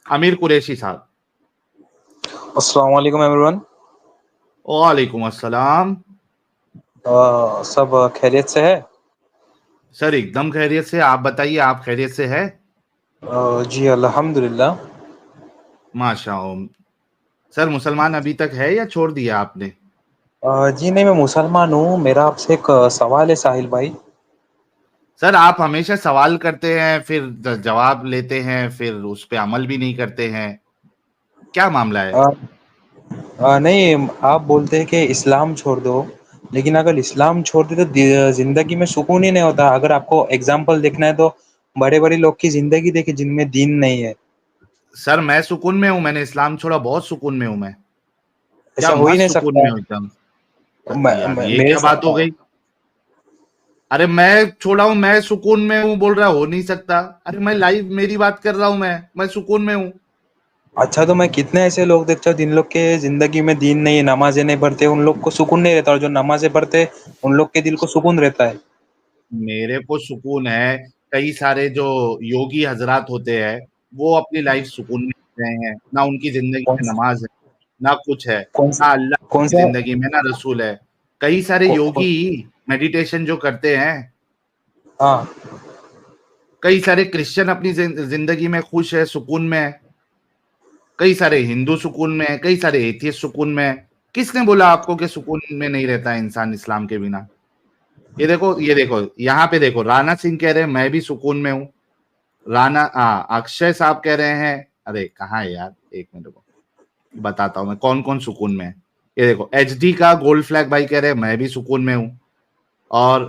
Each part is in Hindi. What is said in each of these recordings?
आमिर कुरैशी साहब। अस्सलाम वालेकुम एवरीवन। वालेकुम अस्सलाम। सब खैरियत से है? सर एकदम खैरियत से, आप बताइए, आप खैरियत से है? जी अल्हम्दुलिल्लाह। माशाअल्लाह। सर मुसलमान अभी तक है या छोड़ दिया आपने? जी नहीं, मैं मुसलमान हूँ। मेरा आपसे एक सवाल है साहिल भाई। सर आप हमेशा सवाल करते हैं, फिर जवाब लेते हैं, फिर उस पे अमल भी नहीं करते हैं, क्या मामला है? अ, नहीं, आप बोलते हैं कि इस्लाम छोड़ दो, लेकिन अगर इस्लाम छोड़ दे तो जिंदगी में सुकून ही नहीं होता। अगर आपको एग्जाम्पल देखना है तो बड़े बड़े लोग की जिंदगी देखिए जिनमें दीन नहीं है। सर मैं सुकून में हूँ, मैंने इस्लाम छोड़ा, बहुत सुकून में हूँ मैं। क्या ऐसा हो ही मस्त नहीं सुकून सकता। में हूँ एकदम। यार ये मेरे क्या बात हो साथ। गई? अरे मैं छोड़ा हूँ, मैं सुकून में हूँ बोल रहा, हो नहीं सकता। अरे मैं लाइव मेरी बात कर रहा हूँ, मैं सुकून में हूँ। अच्छा, तो मैं कितने ऐसे लोग देखता हूँ जिन लोग के जिंदगी में दीन नहीं है, नमाजें नहीं पढ़ते, उन लोग को सुकून नहीं रहता, और जो नमाजें पढ़ते उन लोग के दिल को सुकून रहता है। मेरे को सुकून है। कई सारे जो योगी हजरात होते हैं, वो अपनी लाइफ सुकून में जी रहे हैं, ना उनकी जिंदगी कौन में नमाज है, ना कुछ है, कौन सा ना अल्लाह कौन की सा जिंदगी में, ना रसूल है। कई सारे कौ, कौ, योगी मेडिटेशन जो करते हैं, हाँ। कई सारे क्रिश्चियन अपनी जिंदगी में खुश है, सुकून में है, कई सारे हिंदू सुकून में है, कई सारे एथियस्ट सुकून में है। किसने बोला आपको कि सुकून में नहीं रहता है इंसान इस्लाम के बिना? ये देखो यहाँ पे देखो, राणा सिंह कह रहे हैं मैं भी सुकून में हूँ। अक्षय साहब कह रहे हैं, अरे कहाँ है यार, एक मिनट को बताता हूँ मैं कौन कौन सुकून में है। ये देखो, एचडी का गोल्ड फ्लैग भाई कह रहे हैं मैं भी सुकून में हूँ। और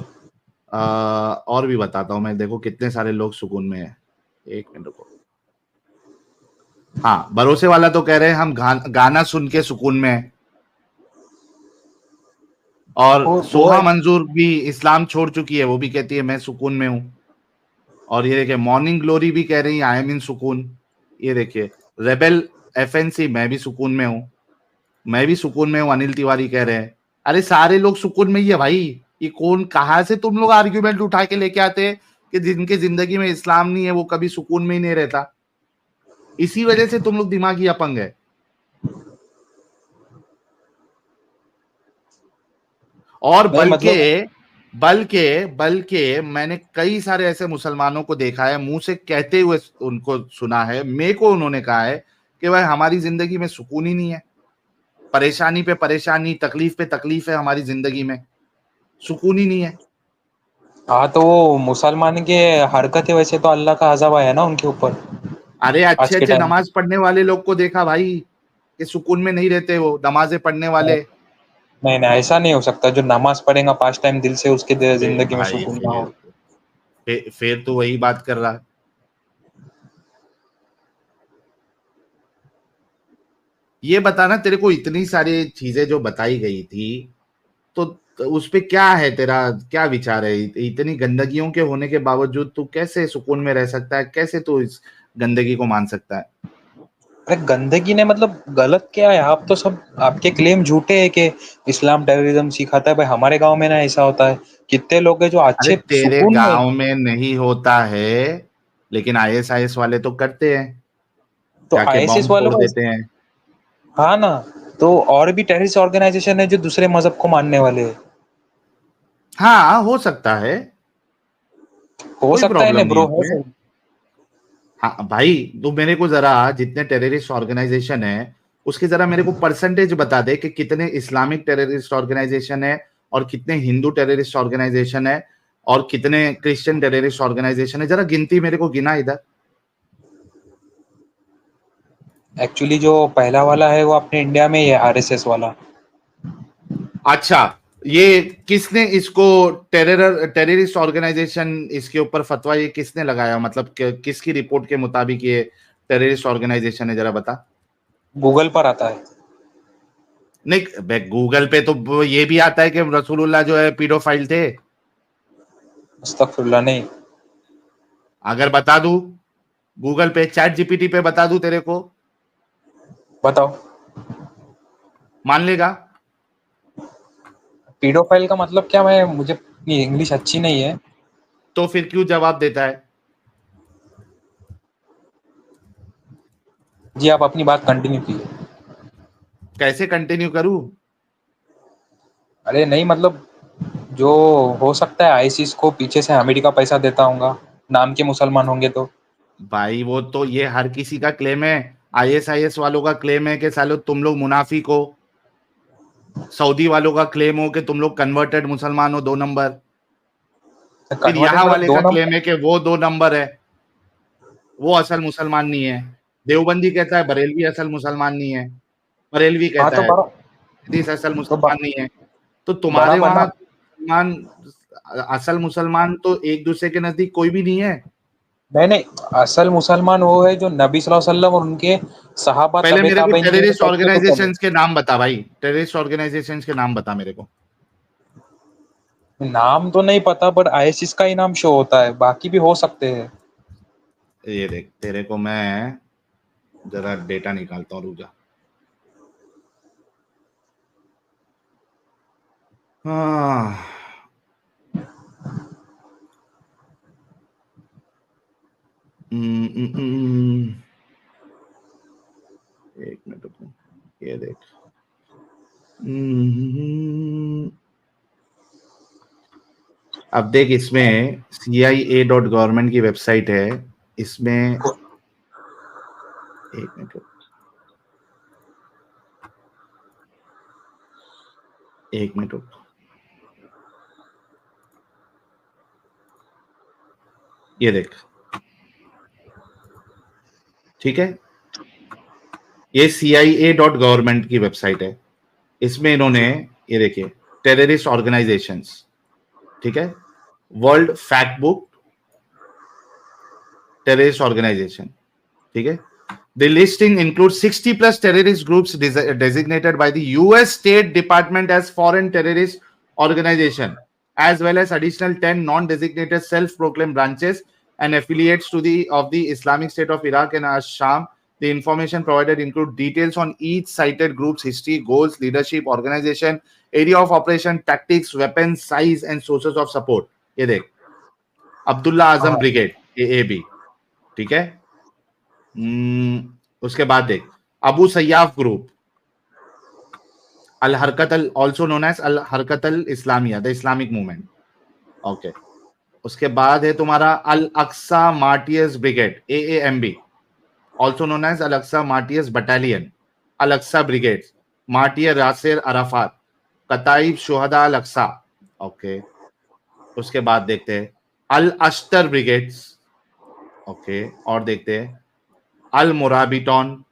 और भी बताता हूँ मैं, देखो कितने सारे लोग सुकून में है। एक मिनट को। हाँ, भरोसे वाला तो कह रहे हैं हम गाना सुन के सुकून में है। और वो सोहा मंजूर भी इस्लाम छोड़ चुकी है, वो भी कहती है मैं सुकून में हूँ। और ये देखिए, मॉर्निंग ग्लोरी भी कह रही है आई एम इन सुकून। ये देखिए, रेबेल एफएनसी मैं भी सुकून में हूँ। मैं भी सुकून में हूँ, अनिल तिवारी कह रहे हैं। अरे सारे लोग सुकून में ही है भाई। ये कौन, कहाँ से तुम लोग आर्ग्यूमेंट उठा के लेके आते हैं कि जिनके जिंदगी में इस्लाम नहीं है वो कभी सुकून में ही नहीं रहता? इसी वजह से तुम लोग दिमागी अपंग है। और नहीं बल्कि मतलब। बल्कि बल्कि मैंने कई सारे ऐसे मुसलमानों को देखा है, मुंह से कहते हुए उनको सुना है, मेरे को उन्होंने कहा है कि भाई हमारी जिंदगी में सुकून ही नहीं है, परेशानी पे परेशानी, तकलीफ पे तकलीफ है हमारी जिंदगी में, सुकून ही नहीं है। हाँ, तो वो मुसलमान के हरकत है, वैसे तो अल्लाह का अज़ाब आया ना उनके ऊपर अरे अच्छे आज के अच्छे टाइम नमाज पढ़ने वाले लोग को देखा भाई कि सुकून में नहीं रहते, वो नमाजें पढ़ने में। वाले। नहीं नहीं, ऐसा नहीं हो सकता। जो नमाज पढ़ेगा 5 टाइम दिल से, उसके अरे जिंदगी में भाई सुकून ना फिर हो। फिर तो वही बात कर रहा। ये बताना, तेरे को इतनी सारी चीजें जो बताई गई थी, तो उस पे क्या है तेरा, क्या विचार है? इतनी गंदगियों के होने के बावजूद तू कैसे सुकून में रह सकता है? कैसे तू इस गंदगी को मान सकता है? अरे गंदगी ने मतलब गलत क्या है? आप तो सब आपके क्लेम झूठे हैं कि इस्लाम टेररिज्म सिखाता है। भाई हमारे गांव में ना ऐसा होता है। कितने लोग हैं जो अरे अच्छे तेरे सुकून में। गांव में नहीं होता है, लेकिन आईएसआईएस वाले तो करते हैं, तो जाके आईएसएस बॉम्ब वालों फोड़ को। देते हैं। हाँ ना। तो और भी टेररिस्ट ऑर्गेनाइजेशन है जो दूसरे मजहब को मानने वाले हैं। हाँ हो सकता है, हो कोई सकता है प्रॉब्लम ना नहीं है ब्रो, है उसमें। सही। हाँ भाई, तो मेरे को जरा जितने टेररिस्ट ऑर्गेनाइजेशन है उसके जरा मेरे को परसेंटेज बता दे कि कितने इस्लामिक टेररिस्ट ऑर्गेनाइजेशन है, और कितने हिंदू टेररिस्ट ऑर्गेनाइजेशन है, और कितने क्रिश्चियन टेररिस्ट ऑर्गेनाइजेशन है। जरा गिनती मेरे को गिना इधर। एक्चुअली जो पहला वाला है वो अपने इंडिया में ही है, आरएसएस वाला। अच्छा, ये किसने इसको टेररिस्ट ऑर्गेनाइजेशन, इसके ऊपर फतवा ये किसने लगाया, मतलब किसकी रिपोर्ट के मुताबिक ये टेररिस्ट ऑर्गेनाइजेशन है, जरा बता। गूगल पर आता है। नहीं, गूगल पे तो ये भी आता है कि रसूलुल्लाह जो है पीडोफाइल थे। अस्तगफिरुल्लाह, नहीं। अगर बता दूं, गूगल पे चैट जीपीटी पे बता दूं तेरे को, बताओ। मान लेगा? पीडोफाइल का मतलब क्या? मैं मुझे अपनी इंग्लिश अच्छी नहीं है। तो फिर क्यों जवाब देता है? जी आप अपनी बात कंटिन्यू कीजिए। कैसे कंटिन्यू करूं? अरे नहीं मतलब जो हो सकता है आईसिस को पीछे से अमेरिका पैसा देता होगा, नाम के मुसलमान होंगे तो। भाई वो तो ये हर किसी का क्लेम है। आईएसआईएस वालों का क्लेम है कि सालो तुम लोग मुनाफिक हो। सऊदी वालों का क्लेम हो कि तुम लोग कन्वर्टेड मुसलमान हो 2 नंबर। फिर कन्वर्टेड यहाँ मतलब वाले दो का क्लेम नंबर। है कि वो 2 नंबर है, वो असल मुसलमान नहीं है। देवबंदी कहता है बरेलवी असल मुसलमान नहीं है, बरेलवी हाँ कहता तो है बड़ा हदीस असल तो मुसलमान नहीं है। तो तुम्हारे बराबर वहां ना। मुसलमान, असल मुसलमान तो एक दूसरे के नजदीक कोई भी नहीं है। नहीं नहीं, असल मुसलमान वो है जो नबी सल्लल्लाहु अलैहि वसल्लम और उनके सहाबा पहले तबे मेरे को ताबईन के टेररिस्ट तरीके पे चले। ऑर्गेनाइजेशंस के नाम बता भाई, टेररिस्ट ऑर्गेनाइजेशंस के नाम बता मेरे को। नाम तो नहीं पता बट आईएसआईएस का ही नाम शो होता है, बाकी भी हो सकते हैं। ये देख तेरे को मैं जरा डेटा निकालता हूँ, रुक जा। हाँ। हम्म, हम्म, हम्म, एक मिनट रुको, ये देख। हम्म, अब देख इसमें CIA.gov की वेबसाइट है। इसमें एक मिनट रुक, एक मिनट रुक। ये देख, ठीक है, ये CIA.gov की वेबसाइट है। इसमें इन्होंने, ये देखिए, टेररिस्ट ऑर्गेनाइजेशंस, ठीक है, world fact book, terrorist organisation, ठीक है। The listing includes 60 plus terrorist groups designated by the US State Department as foreign terrorist organization, as well as additional 10 non-designated self-proclaimed branches and affiliates to the of the Islamic State of Iraq and Sham. The information provided include details on each cited group's history, goals, leadership, organization, area of operation, tactics, weapons, size, and sources of support. ये देख, अब्दुल्ला आजम हाँ ब्रिगेड, AAB, ठीक है। उसके बाद देख, Abu सयाफ group, al Harakat al, also known as al Harakat al Islamiya, the Islamic movement, okay. उसके बाद है तुम्हारा al Aqsa martyrs brigade, AAMB, also known as al Aqsa martyrs battalion, al Aqsa brigade, martyr Yasir Arafat, Kataib Shuhada al Aqsa, okay. उसके बाद देखते हैं अल अश्तर ब्रिगेड्स, ओके। और देखते हैं अल मुराबिटॉन,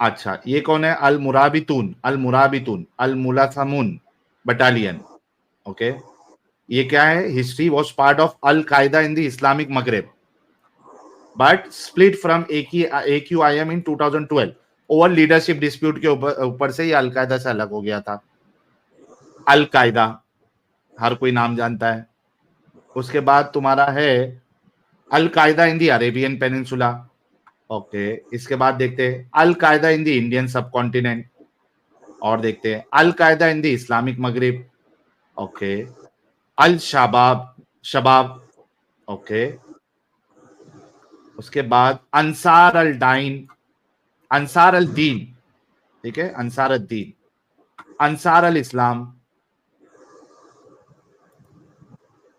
अच्छा ये कौन है, अल मुराबितून, अल मुराबितून अल मुलासमून बटालियन, ओके। ये क्या है, हिस्ट्री वॉज पार्ट ऑफ अल कायदा in the Islamic Maghreb but split from AQIM in 2012 over leadership dispute के ऊपर से ये अल कायदा से अलग हो गया था। अल कायदा हर कोई नाम जानता है। उसके बाद तुम्हारा है अल कायदा in the Arabian peninsula, okay. इसके बाद देखते हैं अल कायदा इन द इंडियन सब कॉन्टिनेंट, और देखते हैं अल कायदा इन द इस्लामिक मगरिब, ओके। अल शबाब, शबाब, ओके। उसके बाद अंसार अल डाइन, अंसार अल दीन, ठीक है, अंसार अल दीन, अंसार अल इस्लाम,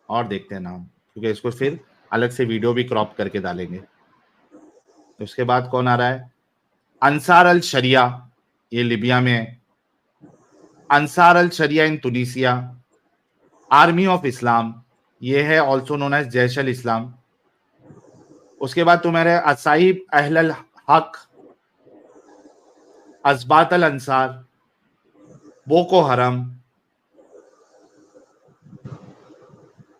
और देखते हैं नाम, क्योंकि इसको फिर अलग से वीडियो भी क्रॉप करके डालेंगे। उसके बाद कौन आ रहा है, अंसार अल शरिया, ये लिबिया में है। अंसार अल शरिया इन तुनिसिया, आर्मी ऑफ इस्लाम, ये है ऑल्सो नोन एज जैश अल इस्लाम। उसके बाद तुम्हारे असाइब अहल हक, अजबात अल अंसार, बोको हरम,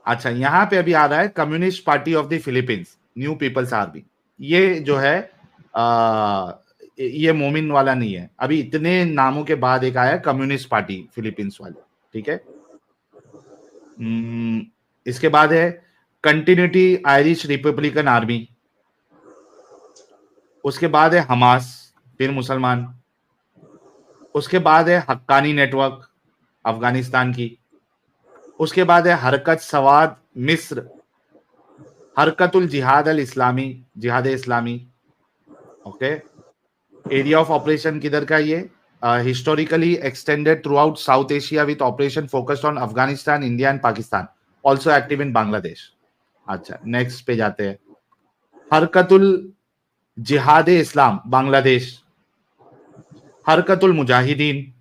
अच्छा यहां पे अभी आ रहा है communist party of the Philippines, new people's army. ये जो है आ, ये मोमिन वाला नहीं है, अभी इतने नामों के बाद एक आया कम्युनिस्ट पार्टी फिलीपींस वाले, ठीक है। इसके बाद है कंटिन्यूटी आयरिश रिपब्लिकन आर्मी। उसके बाद है हमास, फिर मुसलमान। उसके बाद है हक्कानी नेटवर्क, अफगानिस्तान की। उसके बाद है हरकत सवाद मिस्र, हरकतुल जिहाद अल इस्लामी, जिहाद इस्लामी। ओके, एरिया ऑफ ऑपरेशन किधर का ये? Historically extended through out south Asia with operation focused on Afghanistan, India and Pakistan, also active in Bangladesh. अच्छा, नेक्स्ट पे जाते हैं। हरकतुल जिहाद इस्लाम बांग्लादेश, हरकतुल मुजाहिदीन,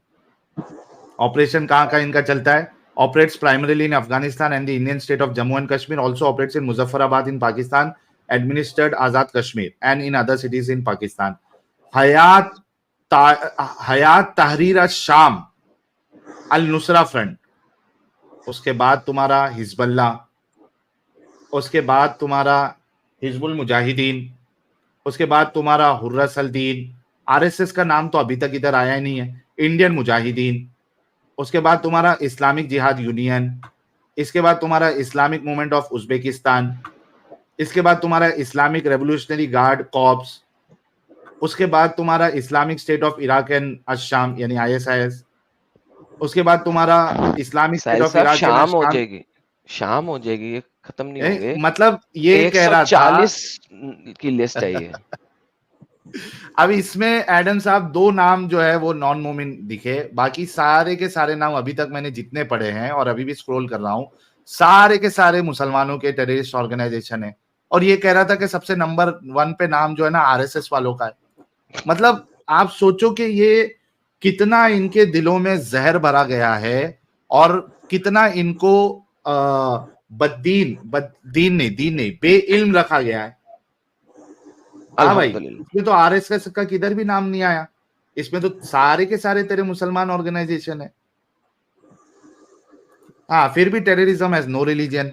ऑपरेशन कहाँ का इनका चलता है? Operates primarily in Afghanistan and the Indian state of Jammu and Kashmir, also operates in Muzaffarabad in Pakistan, administered Azad Kashmir and in other cities in Pakistan. Hayat Tahrir Sham, Al Nusra front, उसके बाद तुम्हारा हिजबुल्लाह, उसके बाद तुम्हारा हिजबुल मुजाहिदीन, उसके बाद तुम्हारा हुर्रस अल दीन, आरएसएस का नाम तो अभी तक इधर आया ही नहीं है, इंडियन मुजाहिदीन, उसके बाद तुम्हारा इस्लामिक जिहाद यूनियन, इसके बाद तुम्हारा इस्लामिक मूवमेंट ऑफ उज्बेकिस्तान, इसके बाद तुम्हारा इस्लामिक रेवोल्यूशनरी गार्ड कॉर्प्स, उसके बाद तुम्हारा Islamic State of Iraq and Ashaam ISIS आईएसआईएस, उसके बाद तुम्हारा Islamic State of Iraq and Sham हो अशाम। जाएगी, शाम हो जाएगी, ये खत्म नहीं होंगे। मतलब ये कह रहा था 140 की लिस्ट है ये। अब इसमें एडम साहब दो नाम जो है वो नॉन मोमिन दिखे, बाकी सारे के सारे नाम अभी तक मैंने जितने पढ़े हैं और अभी भी स्क्रॉल कर रहा हूं, सारे के सारे मुसलमानों के टेररिस्ट ऑर्गेनाइजेशन है। और ये कह रहा था कि सबसे नंबर 1 पे नाम जो है ना आरएसएस वालों का है। मतलब आप सोचो कि ये कितना इनके दिलों में जहर भरा गया है और कितना इनको दीन नहीं बेइल्म रखा गया है। हाँ भाई, इसमें तो आरएसएस का किधर भी नाम नहीं आया, इसमें तो सारे के सारे तेरे मुसलमान ऑर्गेनाइजेशन है। हाँ, फिर भी टेररिज्म हैज नो रिलीजन।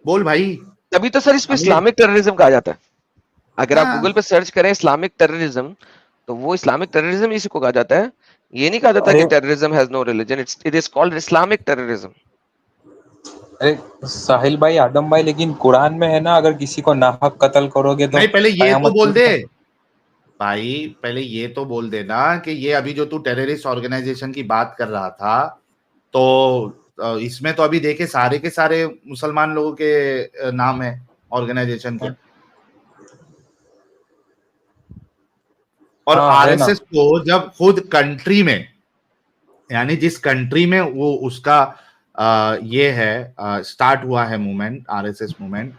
बोल भाई। तभी तो सर इसको इस्लामिक टेररिज्म कहा जाता है। अगर आप गूगल पे सर्च करें इस्लामिक टेररिज्म, तो वो इस्लामिक टेररिज्म इसी को कहा जाता है। ये नहीं कहा जाता कि terrorism has no religion, it is called Islamic terrorism. अरे साहिल भाई, आदम भाई, लेकिन कुरान में है ना, अगर किसी को नाहक कत्ल करोगे तो नहीं, पहले ये तो बोल दे भाई, पहले ये तो बोल देना कि ये अभी जो तू टेररिस्ट ऑर्गेनाइजेशन की बात कर रहा था, तो इसमें तो अभी देखे सारे के सारे मुसलमान लोगों के नाम है ऑर्गेनाइजेशन के। और आरएसएस को जब खुद कंट्री में, यानी जिस कंट्री में वो उसका ये है स्टार्ट हुआ है मूवमेंट, आरएसएस मूवमेंट,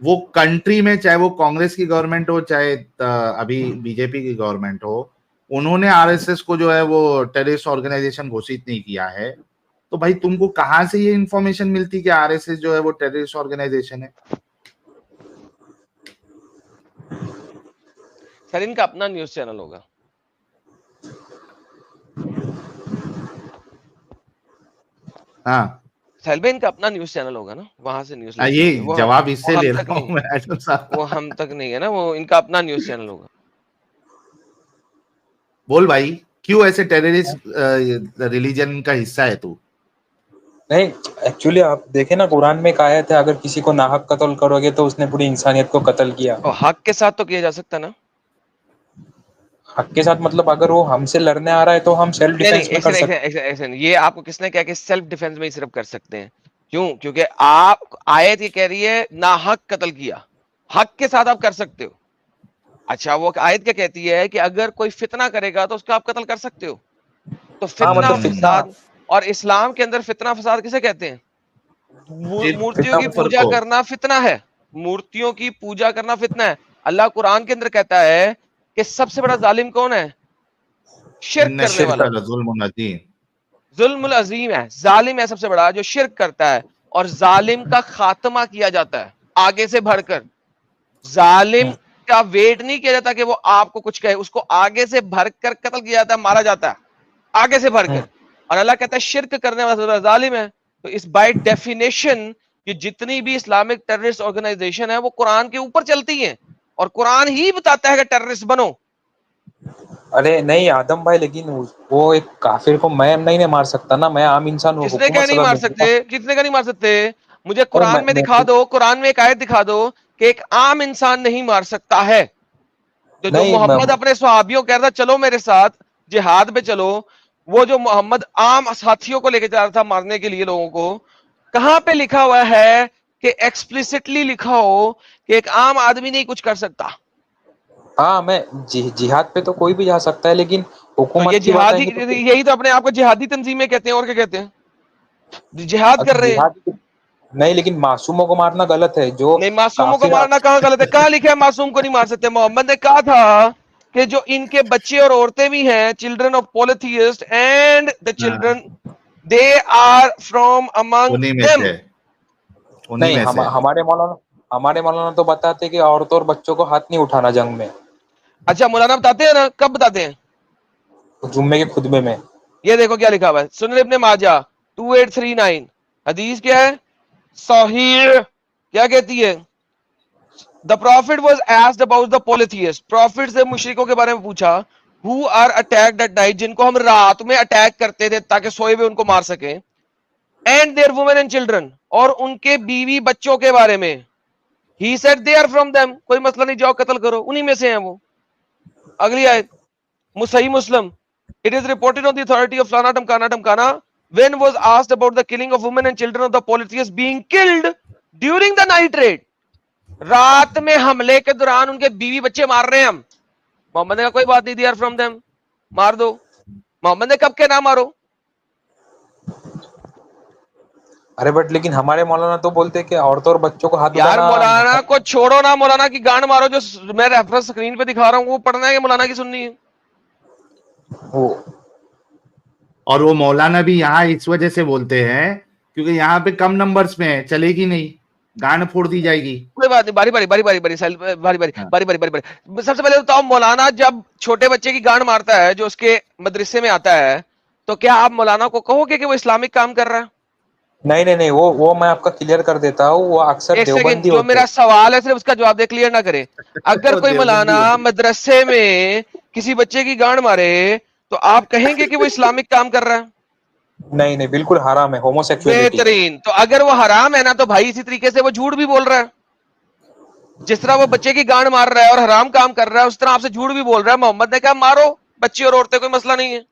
वो कंट्री में चाहे वो कांग्रेस की गवर्नमेंट हो चाहे अभी बीजेपी की गवर्नमेंट हो, उन्होंने आरएसएस को जो है वो टेररिस्ट ऑर्गेनाइजेशन घोषित नहीं किया है। तो भाई तुमको कहां से ये इंफॉर्मेशन मिलती कि आरएसएस जो है वो टेररिस्ट ऑर्गेनाइजेशन है? सर इनका अपना न्यूज चैनल होगा। हाँ, साहिल भाई इनका अपना न्यूज चैनल होगा ना, वहां से न्यूज ये जवाब इससे ले रहा हूं मैं एडम साहब। वो हम तक नहीं है ना, वो इनका अपना न्यूज चैनल होगा। बोल भाई, क्यों ऐसे टेररिस्ट रिलीजन का हिस्सा है तू? नहीं, एक्चुअली आप देखे ना, कुरान में एक आयत है, अगर किसी को नाहक कत्ल करोगे तो उसने पूरी इंसानियत को कत्ल किया। और हक के साथ तो किया जा सकता ना। हक के साथ मतलब अगर वो हमसे लड़ने आ रहा है तो हम सेल्फ डिफेंस में कर सकते हैं। ये आपको किसने कहा कि सेल्फ डिफेंस में ही सिर्फ कर सकते हैं? क्यों? क्योंकि आप आयत ये कह रही है ना हक कत्ल किया, हक के साथ आप कर सकते हो। अच्छा, वो आयत क्या कहती है कि अगर कोई फितना करेगा तो उसका आप कत्ल कर सकते हो। तो फितना फसाद, और इस्लाम के अंदर फितना फसाद किसे कहते हैं? मूर्तियों की पूजा करना फितना है, मूर्तियों की पूजा करना फितना है। अल्लाह कुरान के अंदर कहता है कि सबसे बड़ा जालिम कौन है? शिर्क करने वाला। जुल्मुल अजीम है, जालिम है सबसे बड़ा जो शिर्क करता है। और जालिम का खात्मा किया जाता है आगे से बढ़कर। जालिम का वेट नहीं किया जाता कि वो आपको कुछ कहे, उसको आगे से भरकर कत्ल किया जाता है, मारा जाता है आगे से भरकर। और अल्लाह कहता है शिर्क करने वाला जालिम है। तो इस बाय डेफिनेशन कि जितनी भी इस्लामिक टेररिस्ट ऑर्गेनाइजेशन है वो कुरान के ऊपर चलती हैं, और कुरान ही बताता है कि टेररिस्ट बनो। अरे नहीं आदम भाई, लेकिन वो एक काफिर को मैं नहीं मार सकता ना, मैं आम इंसान हूँ। किसने क्या नहीं मार सकते? किसने क्या नहीं मार सकते? मुझे कुरान में दिखा दो, कुरान में एक आयत दिखा दो कि एक आम इंसान नहीं मार सकता है। तो जो मोहम्मद अपने सहाबियों कह रहा था चलो मेरे साथ जिहाद पे चलो, वो जो मोहम्मद आम साथियों को लेकर जा रहा था मारने के लिए लोगों को, कहां पे लिखा हुआ है कि एक्सप्लिसिटली लिखा हो कि एक आम आदमी नहीं कुछ कर सकता? हाँ, मैं जिहाद पे तो कोई भी जा सकता है, लेकिन तो हुकूमत ये की बात जिहादी, आएंगी तो यही तो अपने आप को जिहादी तंजीमें कहते हैं, और क्या कहते हैं? जिहाद कर अगर रहे हैं। जिहाद नहीं, लेकिन मासूमों को मारना गलत है। जो नहीं, मासूमों को काफिर मारना कहाँ गलत है? कहाँ लिखा है मासूम को नहीं मार सकते? मोहम्मद ने कहा था कि जो इनके बच्चे और औरतें भी हैं, children of polytheist and the children, they are from among उन्हीं में देम। से, उन्हीं नहीं, में से। हमारे मौलाना तो बताते कि औरतों और बच्चों को हाथ नहीं उठाना जंग में, अच्छा, मौलाना बताते हैं ना? कब बताते हैं? जुम्मे के खुतबे में। ये देखो क्या लिखा हुआ है, सुनन इब्ने माजा 2839, हदीस क्या है? सहीह। क्या कहती है? The prophet was asked about the polytheist, prophet से मुशरिकों के बारे में पूछा, who are attacked at night, जिनको हम रात में अटैक करते थे ताकि सोए हुए उनको मार सके, and their women and children, और उनके बीवी बच्चों के बारे में। He said they are from them, कोई मसला नहीं, जाओ कत्ल करो, उन्हीं में से हैं वो। अगली आयत, सही मुस्लिम, it is reported on the authority of Flana Tamkana when was asked about the killing of women and children of the polytheists being killed during the night raid, रात में हमले के दौरान उनके बीवी बच्चे मार रहे हैं हम। मोहम्मद ने कहा कोई बात नहीं, दे आर फ्रॉम देम, मार दो। मोहम्मद ने कब के ना मारो? अरे बट लेकिन हमारे मौलाना तो बोलते हैं कि औरतों और बच्चों को हाथ यार उठाना। मौलाना को छोड़ो ना, मौलाना की गांड मारो, जो मैं रेफरेंस स्क्रीन पे दिखा रहा हूँ वो पढ़ना है कि मौलाना की सुननी है? वो और वो मौलाना भी यहाँ इस वजह से बोलते हैं क्योंकि यहाँ पे कम नंबर्स में है, चलेगी नहीं, गांड फोड़ दी जाएगी। कोई बात नहीं, बारी बारी बारी बारी बारी बारी बारी हाँ। बारी बारी बारी बारी। सबसे पहले बताओ, मौलाना जब छोटे बच्चे की गांड मारता है जो उसके मदरसे में आता है, तो क्या आप मौलाना को कहोगे कि वो इस्लामिक काम कर रहा है? नहीं नहीं नहीं, वो मैं आपका क्लियर कर देता हूँ। वो अक्सर एक सेकंड, देवबंदी जो होते मेरा हैं। सवाल है सिर्फ उसका जवाब दे, क्लियर ना करे। अगर वो कोई देवबंदी मौलाना होती है। मदरसे में किसी बच्चे की गांड मारे तो आप कहेंगे कि वो इस्लामिक काम कर रहा है? नहीं नहीं, बिल्कुल हराम है होमोसेक्सुअलिटी। बेहतरीन। तो अगर वो हराम है ना, तो भाई इसी तरीके से वो झूठ भी बोल रहा है। जिस तरह वो बच्चे की गांड मार रहा है और हराम काम कर रहा है, उस तरह आपसे झूठ भी बोल रहा है। मोहम्मद ने कहा मारो बच्चे और औरतें, कोई मसला नहीं है।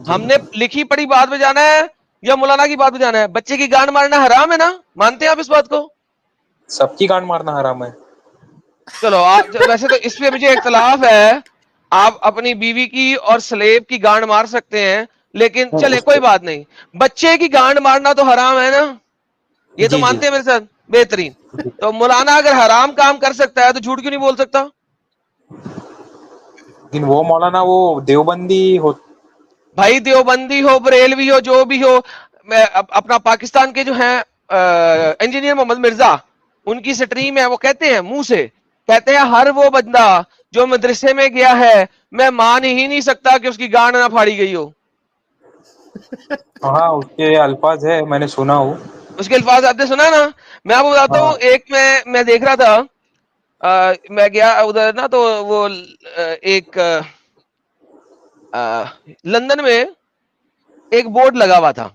हमने लिखी पढ़ी बात में जाना है या मौलाना की बात में जाना है? बच्चे की गांड मारना हराम है ना, मानते हैं आप इस बात को? सबकी गांड मारना हराम है। चलो आप, वैसे तो इस पे मुझे इख्तलाफ है, आप अपनी बीवी की और स्लेब की गांड मार सकते हैं, लेकिन चले कोई बात नहीं, बच्चे की गांड मारना तो हराम है ना, ये तो जी जी। मानते हैं मेरे साथ? बेहतरीन। तो मौलाना अगर हराम काम कर सकता है तो झूठ क्यों नहीं बोल सकता? लेकिन वो मौलाना वो देवबंदी हो। भाई देवबंदी हो, बरेलवी हो, जो भी हो, मैं अपना पाकिस्तान के जो हैं इंजीनियर मोहम्मद मिर्जा, उनकी स्ट्रीम है, वो कहते हैं मुंह से, कहते हैं हर वो बंदा जो मदरसे में गया है, मैं मान ही नहीं सकता कि उसकी गांड ना फाड़ी गई हो। हाँ, उसके अल्फाज है, मैंने सुना हूँ। उसके अल्फाज आपने सुना ना? मैं आपको बताता हूँ, हाँ एक मैं देख रहा था, मैं गया उधर ना, तो वो एक लंदन में एक बोर्ड लगा हुआ था,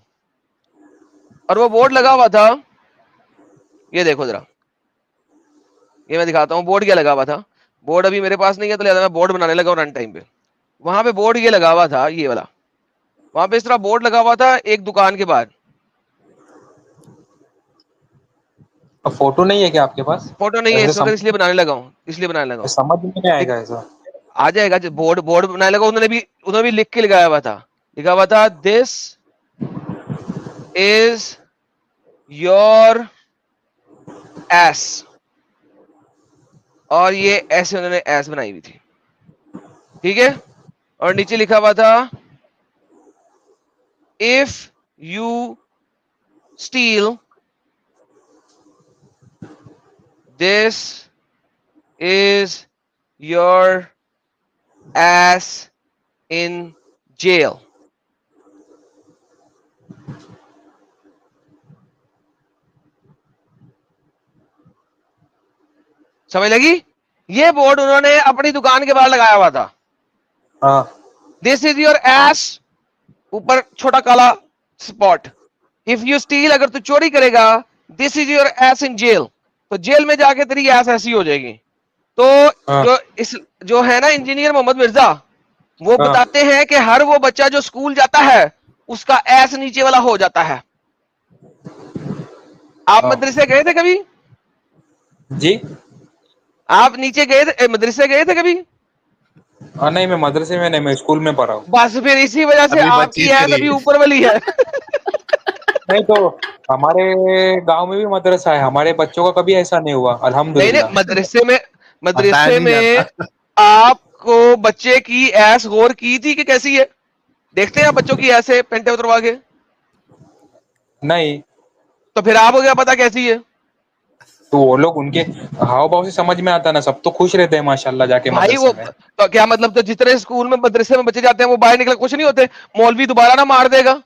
और वो बोर्ड लगा हुआ था, ये देखो जरा, ये मैं दिखाता हूँ बोर्ड क्या लगा हुआ था। बोर्ड अभी मेरे पास नहीं है, तो लिहाजा मैं बोर्ड बनाने लगा हूँ रन टाइम पे। वहां पे बोर्ड ये लगा हुआ था, ये वाला, वहां पे इस तरह बोर्ड लगा हुआ था एक दुकान के बाहर। अब फोटो नहीं है क्या आपके पास? फोटो नहीं है ऐसे इस वक्त, इसलिए बनाने लगा हूँ, इसलिए बनाने लगा हूँ। समझ में नहीं आएगा ऐसा। आ जाएगा, जो बोर्ड बोर्ड बनाने लगा, उन्होंने भी लिख के लगाया हुआ था, लिखा हुआ था दिस इज योर एस, और ये ऐसे उन्होंने एस बनाई हुई थी, ठीक है। और नीचे लिखा हुआ था if you steal this is your ass in jail. समझ लगी? ये बोर्ड उन्होंने अपनी दुकान के बाहर लगाया हुआ था। हाँ दिस इज योर एस, ऊपर छोटा काला स्पॉट, इफ यू स्टील, अगर तू चोरी करेगा, this is your ass in jail, तो जेल में जाके तेरी एस ऐसी हो जाएगी। तो हाँ जो है ना इंजीनियर मोहम्मद मिर्जा, वो हाँ। बताते हैं कि हर वो बच्चा जो स्कूल जाता है उसका एस नीचे वाला हो जाता है। आप हाँ। मदरसे गए थे कभी? जी आप नीचे गए थे, मदरसे गए थे कभी? नहीं, मैं मदरसे में नहीं, मैं स्कूल में पढ़ा हूँ। बस फिर इसी वजह से अभी आपकी 25 है करी। तभी ऊपर वाली है। नहीं तो हमारे गांव में भी मदरसा है, हमारे बच्चों का कभी ऐसा नहीं हुआ, नहीं नहीं, अल्हम्दुलिल्लाह। बताया मदरसे नहीं में जाता। आपको बच्चे की ऐस गौर की थी कि कैसी है? देखते हैं आप बच्चों की ऐसे पेंटे उतरवा के, नहीं, तो फिर आपको क्या पता कैसी है? तो वो लोग उनके हाव भाव से समझ में आता ना, सब तो खुश रहते हैं माशाल्लाह जाके भाई वो मदरसे में। तो क्या मतलब, तो जितने स्कूल में मदरसे में बच्चे जाते हैं वो बाहर निकल कुछ नहीं होते, मौलवी दोबारा ना मार देगा?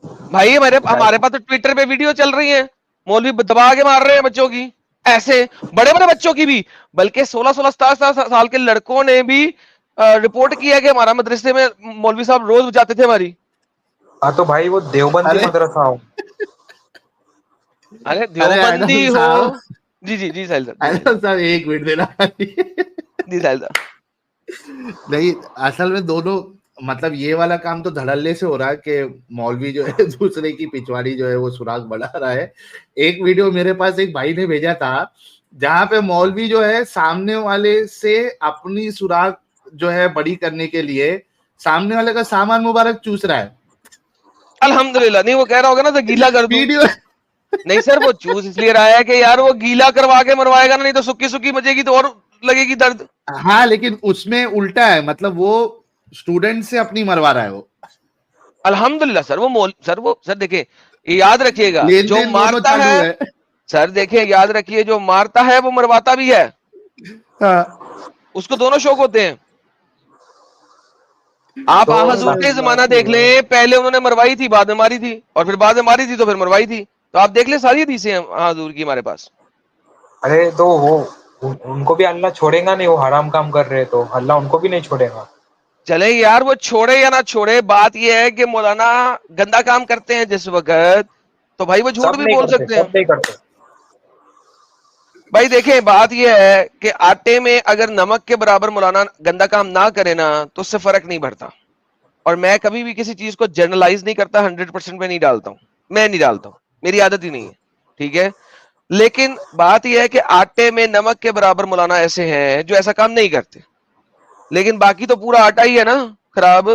भाई हमारे नहीं, हमारे पास तो ट्विटर पे वीडियो चल रही है, मौलवी दबा के मार रहे हैं बच्चों की, ऐसे बड़े बड़े बच्चों की भी, बल्कि 16-16 साल के लड़कों ने भी रिपोर्ट किया कि हमारा मदरसे में मौलवी साहब रोज बचाते थे हमारी। हाँ तो भाई वो देवबंदी अरे मदरसा हो। अरे अरे देवबंदी आइनल हो। साहब, जी जी जी साहिल साहब, जी साहिल आइनल साहब एक मिनट देना। जी साहिल साहब। नहीं, असल में दोनों, मतलब ये वाला काम तो धड़ल्ले से हो रहा है कि मौलवी जो है दूसरे की पिछवाड़ी जो है वो सुराग बढ़ा रहा है। एक वीडियो मेरे पास एक भाई ने भेजा था जहां पे मौलवी जो है सामने वाले से अपनी सुराग जो है बड़ी करने के लिए सामने वाले का सामान मुबारक चूस रहा है। अल्हम्दुलिल्लाह, नहीं वो कह रहा होगा ना तो गीला कर दूं। वीडियो नहीं सर, वो चूस इसलिए रहा है कि यार वो गीला करवा के मरवाएगा ना, नहीं तो सुक्की सुक्की मचेगी तो और लगेगी दर्द। हाँ, लेकिन उसमें उल्टा है, मतलब वो स्टूडेंट से अपनी मरवा रहा है वो। अल्हम्दुलिल्लाह सर, सर देखिए, याद रखिएगा, लेन जो देन दोनों मारता चालू है, है। सर देखिए याद रखिए, जो मारता है वो मरवाता भी है, हाँ, उसको दोनों शौक होते हैं। आप तो हजूर का जमाना बाप रे देख बाप। लें, पहले उन्होंने मरवाई थी, बाद में मारी थी, और फिर बाद में मारी थी तो फिर मरवाई थी, तो आप देख ले सारी हदीसें हैं हजूर की हमारे पास। अरे तो वो उनको भी अल्लाह छोड़ेगा नहीं, वो हराम काम कर रहे हैं तो अल्लाह उनको भी नहीं छोड़ेगा। चले यार, वो छोड़े या ना छोड़े, बात यह है कि मौलाना गंदा काम करते हैं जिस वक्त, तो भाई वो झूठ सब भी नहीं बोल करते, सकते सब हैं। नहीं करते। भाई देखें, बात यह है कि आटे में अगर नमक के बराबर मौलाना गंदा काम ना करे ना, तो उससे फर्क नहीं पड़ता। और मैं कभी भी किसी चीज को जनरलाइज नहीं करता, 100% में नहीं डालता हूं, मैं नहीं डालता हूं, मेरी आदत ही नहीं है, ठीक है। लेकिन बात यह है कि आटे में नमक के बराबर मौलाना ऐसे हैं जो ऐसा काम नहीं करते, लेकिन बाकी तो पूरा आटा ही है ना खराब।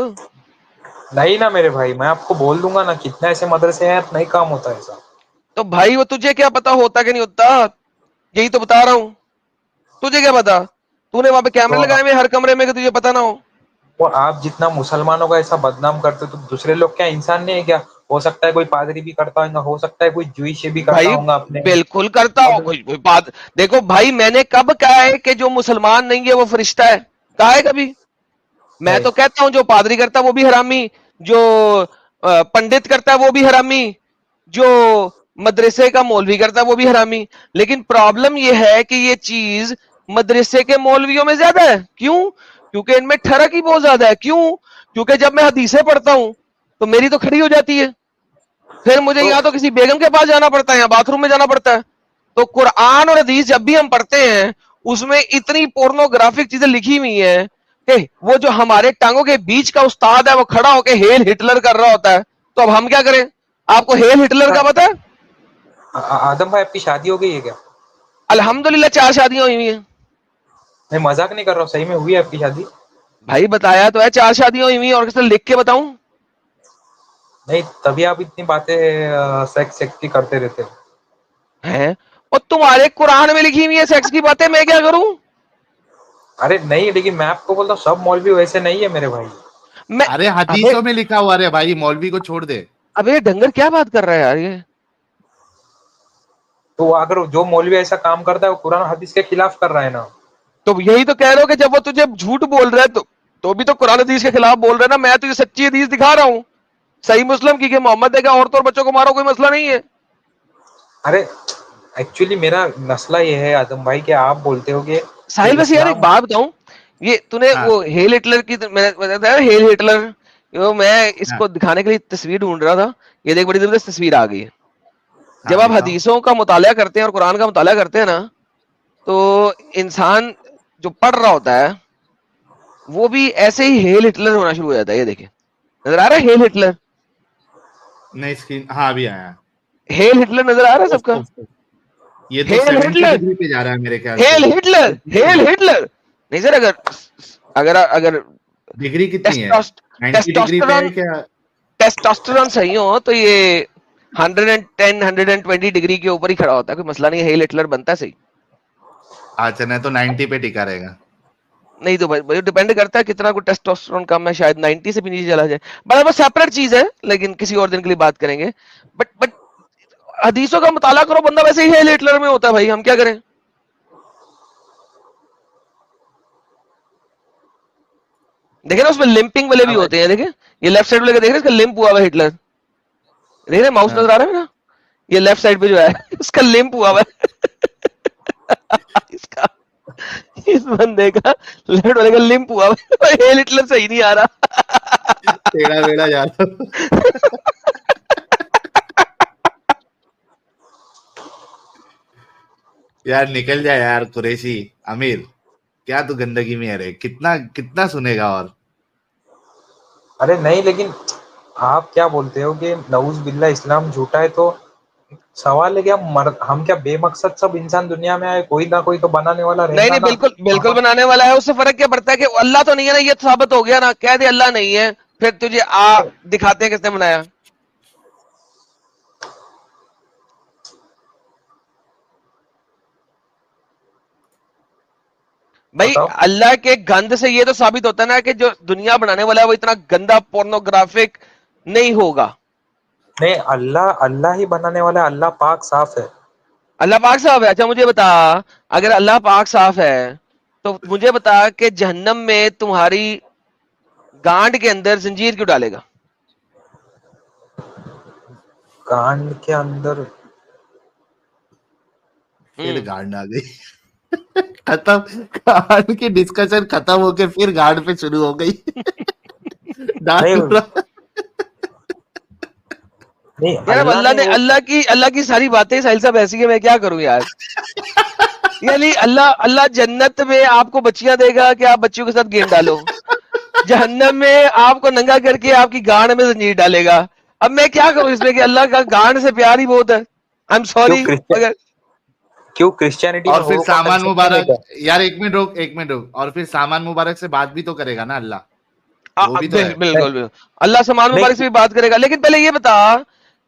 नहीं ना मेरे भाई, मैं आपको बोल दूंगा ना, कितने ऐसे मदरसे हैं नहीं काम होता ऐसा। तो भाई वो तुझे क्या पता होता कि नहीं होता, यही तो बता रहा हूं, तुझे क्या पता, तूने वहां पे कैमरे तो लगाए हुए हर कमरे में कि तुझे पता ना हो। वो आप जितना मुसलमानों का ऐसा बदनाम करते हो, तो दूसरे लोग क्या इंसान नहीं है क्या? हो सकता है कोई पादरी भी करता होगा, हो सकता है कोई जूइश भी करता भाई होगा अपने। बिल्कुल करता हो, अब कोई बात। देखो भाई, मैंने कब कहा है कि जो मुसलमान नहीं है वो फरिश्ता है? कहा है कभी? मैं नहीं, तो कहता हूं जो पादरी करता है वो भी हरामी, जो पंडित करता है वो भी हरामी, जो मदरसे का मौलवी करता है वो भी हरामी। लेकिन प्रॉब्लम ये है कि ये चीज मदरसे के मौलवियों में ज्यादा है। क्यों? क्योंकि इनमें ठरक ही बहुत ज्यादा है। क्यों? क्योंकि जब मैं हदीसें पढ़ता हूं तो मेरी तो खड़ी हो जाती है, फिर मुझे तो या तो किसी बेगम के पास जाना पड़ता है या बाथरूम में जाना पड़ता है। तो कुरान और हदीस जब भी हम पढ़ते हैं, उसमें इतनी पोर्नोग्राफिक चीजें लिखी हुई हैं कि वो जो हमारे टांगों के बीच का उस्ताद है वो खड़ा होकर हेल हिटलर कर रहा होता है, तो अब हम क्या करें? आपको हेल हिटलर का पता है? आदम भाई आपकी शादी हो गई है क्या? अल्हम्दुलिल्लाह 4 शादियां हुई हुई हैं। मैं मजाक नहीं कर रहा हूँ, सही में हुई है आपकी शादी? भाई बताया तो है, 4 शादियां हुई हुई हैं, और किसी लिख के बताऊं? नहीं, तभी आप इतनी बातें सेक्स सेक्स की करते रहते हो। हैं? और तुम्हारे कुरान में लिखी हुई है सेक्स की बातें, मैं क्या करूं? अरे नहीं, लेकिन मैं आपको बोलता हूँ सब मौलवी वैसे नहीं है मेरे भाई। मैं अरे अबे हदीसों में लिखा हुआ रे भाई, मौलवी को छोड़ दे। अबे डंगर क्या बात कर रहा है यार ये? तो अगर जो मौलवी ऐसा काम करता है वो कुरान हदीस के खिलाफ कर रहा है ना। तो यही तो कह रहे हो कि जब वो तुझे झूठ बोल रहा है तो भी तो कुरान हदीस के खिलाफ बोल रहा है ना। मैं तुझे सच्ची हदीस दिखा रहा हूँ, सही मुस्लिम की, कि मोहम्मद ने कहा औरतों और बच्चों को मारो, कोई मसला नहीं है। अरे एक्चुअली मेरा मसला ये है आदम भाई कि आप बोलते हो कि साहिल, बस यार एक इस्लाम। बात बताऊं, ये तूने हाँ, वो हेल हिटलर की, मैंने बताया हेल हिटलर, वो मैं हाँ, इसको दिखाने के लिए तस्वीर ढूंढ रहा था, ये देख बड़ी जबरदस्त तस्वीर आ गई है। जब हाँ, आप दिखाओ। हदीसों का मुताला करते हैं और कुरान का मुताला करते हैं ना, तो इंसान जो पढ़ रहा होता है वो भी ऐसे ही हेल हिटलर होना शुरू हो जाता है। ये देखिए, नजर आ रहा है हेल हिटलर? नहीं, स्क्रीन, हाँ अभी आया। हेल हिटलर नजर आ रहा है सबका? ये तो हेल 70 हिटलर, डिग्री पे जा रहा है मेरे ख्याल हेल से। Hitler, hello Hitler. नहीं सर, अगर अगर अगर डिग्री कितनी है? 90 डिग्री पे है टेस्टोस्टेरोन क्या? टेस्टोस्टेरोन सही हो तो ये 110 120 डिग्री के ऊपर ही खड़ा होता है, कोई मसला नहीं है, हेल हिटलर बनता है सही। अच्छा, नहीं तो 90 पे टिका रहेगा। नहीं तो भाई डिपेंड करता है कितना को टेस्टोस्टेरोन कम है, शायद 90 से भी नीचे चला जाए, बट वो सेपरेट चीज है, लेकिन किसी और दिन के लिए बात करेंगे। बट हदीसों का मुताला करो, बंदा वैसे ही हेल हिटलर में होता है भाई, हम क्या करें? देखे ना उसमें लिंपिंग वाले भी हाँ भाई। होते हैं, देखे ये लेफ्ट साइड वाले का, देख रहे हैं इसका लिंप हुआ हुआ है हिटलर, देख रहे माउस हाँ। नजर आ रहा है मेरा, ये लेफ्ट साइड पे जो है उसका लिंप हुआ हुआ है इसका, इस बंदे का लेफ्ट वाले का लिंप हुआ हुआ है, हेल हिटलर सही नहीं आ रहा। टेढ़ा मेढ़ा जा रहा हूँ। यार निकल जाए यार कुरैशी। आमिर, क्या तू गंदगी में है रे? कितना कितना सुनेगा और? अरे नहीं, लेकिन आप क्या बोलते हो कि नऊज बिल्ला इस्लाम झूठा है, तो सवाल है कि हम क्या बेमकसद सब इंसान दुनिया में आए? कोई ना कोई तो बनाने वाला नहीं रहेगा नहीं, ना। बिल्कुल बिल्कुल बनाने वाला है, उससे फर्क क्या पड़ता है कि अल्लाह तो नहीं है ना, ये तो साबित हो गया ना, कह दे अल्लाह नहीं है, फिर तुझे दिखाते हैं किसने बनाया। भाई बताओ। अल्लाह के गंध से ये तो साबित होता है ना कि जो दुनिया बनाने वाला है वो इतना गंदा पोर्नोग्राफिक नहीं होगा। नहीं, अल्लाह अल्लाह ही बनाने वाला है, अल्लाह पाक साफ है। अल्लाह पाक साफ है? अच्छा मुझे बता, अगर अल्लाह पाक साफ है तो मुझे बता कि जहन्नम में तुम्हारी गांड के अंदर जंजीर क्यों डालेगा? कांड के अंदर? फिर हम्म। गांड आ गई। खत्म। गांड की डिस्कशन खत्म होके फिर गांड पे शुरू हो गई। डाल नहीं रहा। नहीं, यार अब अल्लाह ने वो अल्लाह की सारी बातें साहिल साहब ऐसी है, मैं क्या करूं यार। यानी अल्लाह अल्लाह जन्नत में आपको बच्चियां देगा कि आप बच्चियों के साथ गेम डालो, जहन्नम में आपको नंगा करके आपकी गांड में जंजीर डालेगा। अब मैं क्या करूं इसमें कि अल्लाह का गांड से प्यार ही बहुत है। आई एम क्यों सॉरी क्रिश्चियन मगर क्यों क्रिश्चियनिटी में और फिर हूरों का सामान कंसेप्ट नहीं है मुबारक। क्या? यार एक मिनट रुक, एक मिनट रुक। और फिर सामान मुबारक से बात भी तो करेगा ना अल्लाह। वो भी तो है। बिल्कुल नहीं बिल्कुल अल्लाह समान नहीं मुबारक से भी बात करेगा, लेकिन पहले ये बता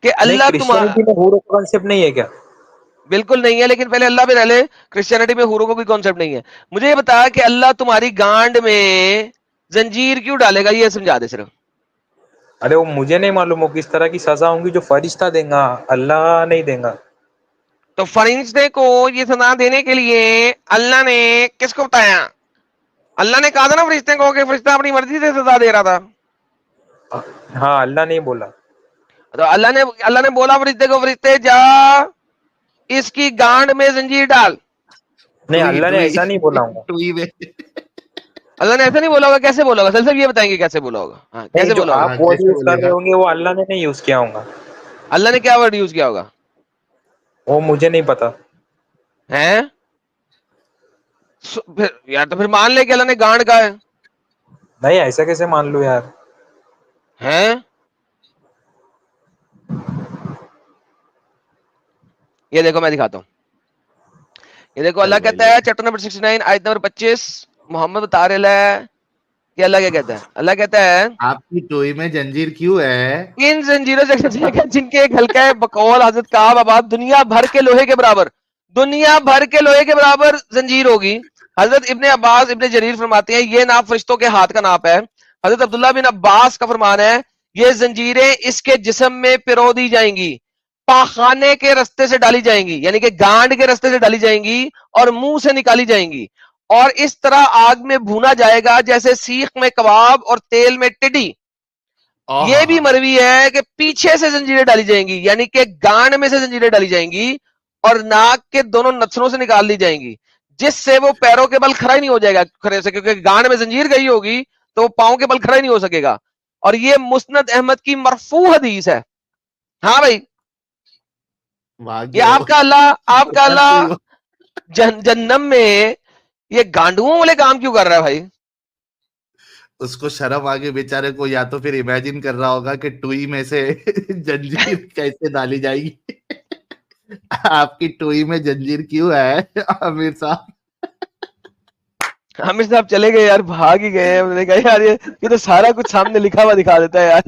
कि नहीं, अल्लाह तुम्हारा क्रिश्चियनिटी में हूरों का कंसेप्ट नहीं है क्या? बिल्कुल नहीं है, लेकिन पहले अल्लाह पे रह ले। क्रिश्चियनिटी में हूरों को कोई कॉन्सेप्ट नहीं है। मुझे ये बता कि अल्लाह तुम्हारी गांड में जंजीर क्यों डालेगा, ये समझा दे सिर्फ। अरे वो मुझे नहीं मालूम, वो किस तरह की सजा होंगी जो फरिश्ता देगा, अल्लाह नहीं देगा। तो फरिश्ते को ये सजा देने के लिए अल्लाह ने किसको बताया? अल्लाह ने कहा था ना फरिश्ते को कि फरिश्ता अपनी मर्जी से सजा दे रहा था। हाँ, अल्लाह नहीं बोला। तो अल्लाह ने बोला फरिश्ते को, फरिश्ते जा इसकी गांड में जंजीर डाल। नहीं, टुई अल्लाह ने टुई ऐसा नहीं बोला होगा। टुई में। अल्लाह ने ऐसा नहीं बोला होगा, कैसे बोला होगा? सर ये बताएंगे कैसे बोला होगा, हाँ नहीं, कैसे जो बोला होगा? आप हाँ, वर्ड कैसे यूज कर रहे बोलेगा? होंगे वो अल्लाह ने नहीं यूज किया होगा। अल्लाह ने क्या वर्ड यूज किया होगा? वो मुझे नहीं पता। हैं? फिर यार तो फिर मान ले कि अल्लाह ने गांड कहा है। नहीं, ऐसा कैसे मान लूं यार? हैं? ये देखो मैं दिखाता हूँ, ये देखो चल अल्लाह भाई कहता ले। है चैप्टर नंबर 69 आयत नंबर 25, मोहम्मद बता रहा है कि अल्लाह क्या कहता है। अल्लाह कहता है आपकी टोई में जंजीर क्यों है? इन जंजीरों से कटेगा जिनके एक हल्का है बकौल हजरत काब आबाद दुनिया भर के लोहे के बराबर, दुनिया भर के लोहे के बराबर जंजीर होगी। हजरत इब्ने अब्बास इब्ने जरीर फरमाते हैं ये नाप फरिश्तों के हाथ का नाप है। हजरत अब्दुल्ला बिन अब्बास का फरमान है ये जंजीरें इसके जिस्म में पिरो दी जाएंगी, पाखाने के रास्ते से डाली जाएंगी, यानी कि गांड के रास्ते से डाली जाएंगी और मुंह से निकाली जाएंगी, और इस तरह आग में भूना जाएगा जैसे सीख में कबाब और तेल में टिड्डी। ये भी आहा। मरवी है कि पीछे से जंजीरें डाली जाएंगी, यानी कि गांड में से जंजीरें डाली जाएंगी और नाक के दोनों नथनों से निकाल दी जाएंगी, जिससे वो पैरों के बल खड़ा ही नहीं हो जाएगा खड़े से, क्योंकि गांड में जंजीर गई होगी तो वो पांव के बल खड़ा ही नहीं हो सकेगा। और ये मुस्नद अहमद की मरफू हदीस है। हाँ भाई, ये भाग्य हो। आपका बता तू ही अल्लाह हो। जन्नम में ये गांडुओं वाले काम क्यों कर रहा है भाई? उसको शर्म आ गई बेचारे को, या तो फिर इमेजिन कर रहा होगा कि टुई में से जंजीर कैसे डाली जाएगी। आपकी टुई में जंजीर क्यों है आमिर साहब? आमिर साहब चले गए यार, भाग ही गए हैं। उन्होंने कहा यार ये तो सारा कुछ सामने लिखा हुआ दिखा देता है यार।